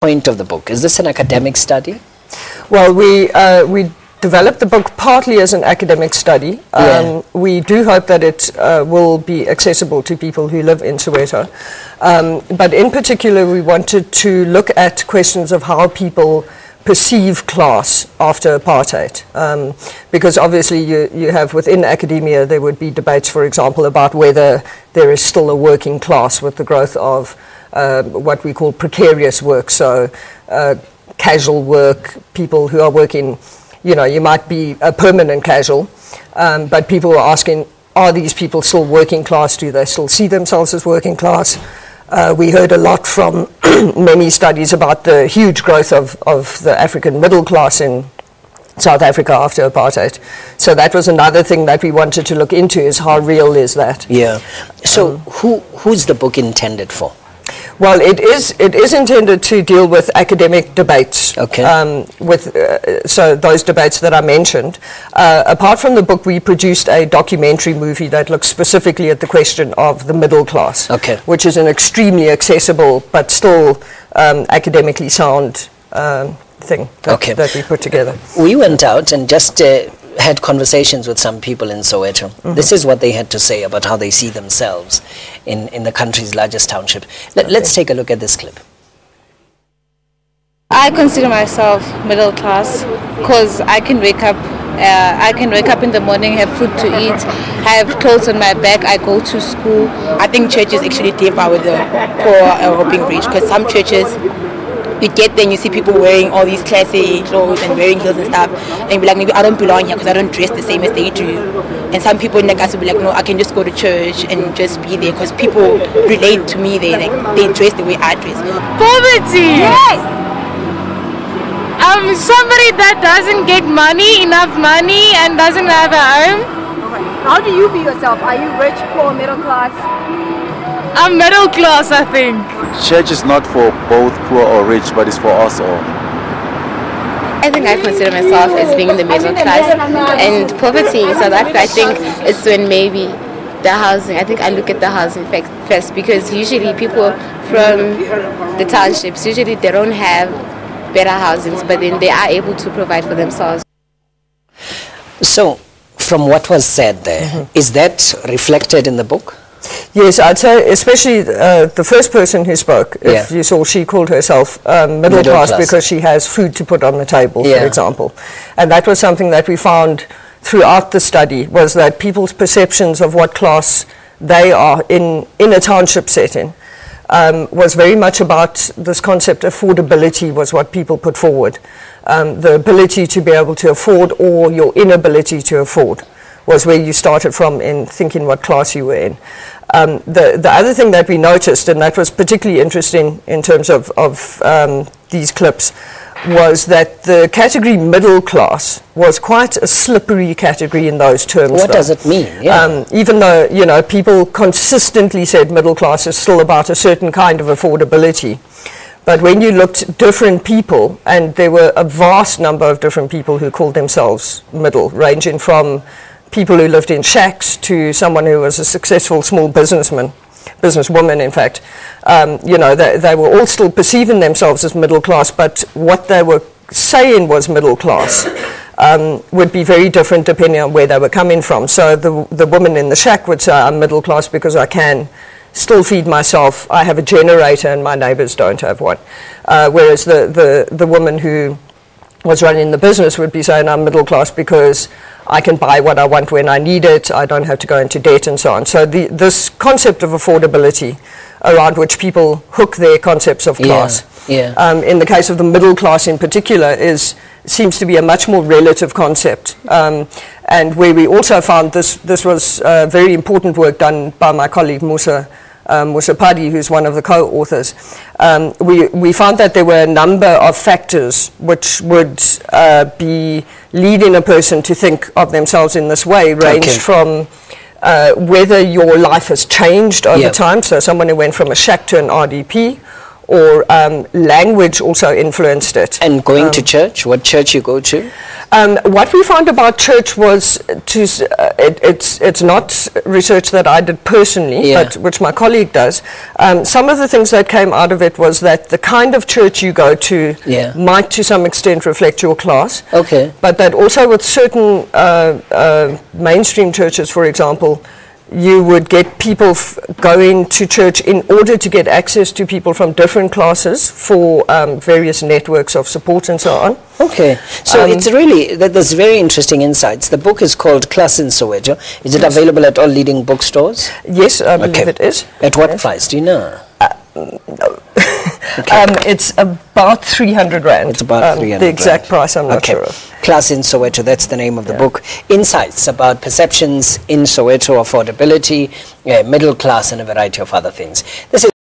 point of the book? Is this an academic study? Well, we developed the book partly as an academic study. We do hope that it will be accessible to people who live in Soweto. But in particular, we wanted to look at questions of how people perceive class after apartheid. Because obviously you have within academia, there would be debates, for example, about whether there is still a working class with the growth of what we call precarious work. So casual work, people who are working, you know, you might be a permanent casual, but people are asking, are these people still working class? Do they still see themselves as working class? We heard a lot from many studies about the huge growth of the African middle class in South Africa after apartheid. So that was another thing that we wanted to look into, is how real is that? Yeah. So who's the book intended for? Well, it is intended to deal with academic debates. Okay. So those debates that I mentioned. Apart from the book, we produced a documentary movie that looks specifically at the question of the middle class. Okay. Which is an extremely accessible but still academically sound thing that we put together. We went out and just had conversations with some people in Soweto. This is what they had to say about how they see themselves in the country's largest township. Let's take a look at this clip. I consider myself middle class because I can wake up in the morning, have food to eat, have clothes on my back, I go to school. I think churches actually devour the poor or being rich, because some churches, you get there and you see people wearing all these classy clothes and wearing heels and stuff, and you'll be like, maybe I don't belong here because I don't dress the same as they do. And some people in the class will be like, no, I can just go to church and just be there because people relate to me. They dress the way I dress. Poverty! Yes! Somebody that doesn't get enough money and doesn't have a home. Okay. How do you view yourself? Are you rich, poor, middle class? I'm middle class, I think. Church is not for both poor or rich, but it's for us all. I think I consider myself as being in the middle class, and poverty in South Africa, I think it's when maybe the housing, I think I look at the housing first, because usually people from the townships, usually they don't have better housings, but then they are able to provide for themselves. So, from what was said there, is that reflected in the book? Yes, I'd say especially the first person who spoke, if you saw, she called herself middle class because she has food to put on the table, for example. And that was something that we found throughout the study, was that people's perceptions of what class they are in a township setting was very much about this concept. Affordability was what people put forward. The ability to be able to afford, or your inability to afford, was where you started from in thinking what class you were in. The other thing that we noticed, and that was particularly interesting in terms of these clips, was that the category middle class was quite a slippery category in those terms. What does it mean? Even though, you know, people consistently said middle class is still about a certain kind of affordability. But when you looked at different people, and there were a vast number of different people who called themselves middle, ranging from people who lived in shacks to someone who was a successful small businesswoman, in fact. You know, they were all still perceiving themselves as middle class, but what they were saying was middle class would be very different depending on where they were coming from. So the woman in the shack would say, I'm middle class because I can still feed myself, I have a generator and my neighbors don't have one. Whereas the woman who was running the business would be saying, I'm middle class because I can buy what I want when I need it, I don't have to go into debt and so on. So this concept of affordability, around which people hook their concepts of class, in the case of the middle class in particular, seems to be a much more relative concept. And where we also found this was very important work done by my colleague Musa Padi, who's one of the co-authors. We found that there were a number of factors which would be leading a person to think of themselves in this way, ranged from whether your life has changed over time, so someone who went from a shack to an RDP, or language also influenced it. And going to church, what church you go to? What we found about church was, it's not research that I did personally, but which my colleague does. Some of the things that came out of it was that the kind of church you go to might to some extent reflect your class. Okay. But that also with certain mainstream churches, for example, you would get people going to church in order to get access to people from different classes for various networks of support and so on. Okay, so it's really, there's very interesting insights. The book is called Class in Soweto. Is it available at all leading bookstores? Yes, I believe it is. At what price, do you know? It's about 300 Rand. It's about 300 The exact price I'm not sure of. Class in Soweto, that's the name of the book. Insights about perceptions in Soweto, affordability, middle class, and a variety of other things. This is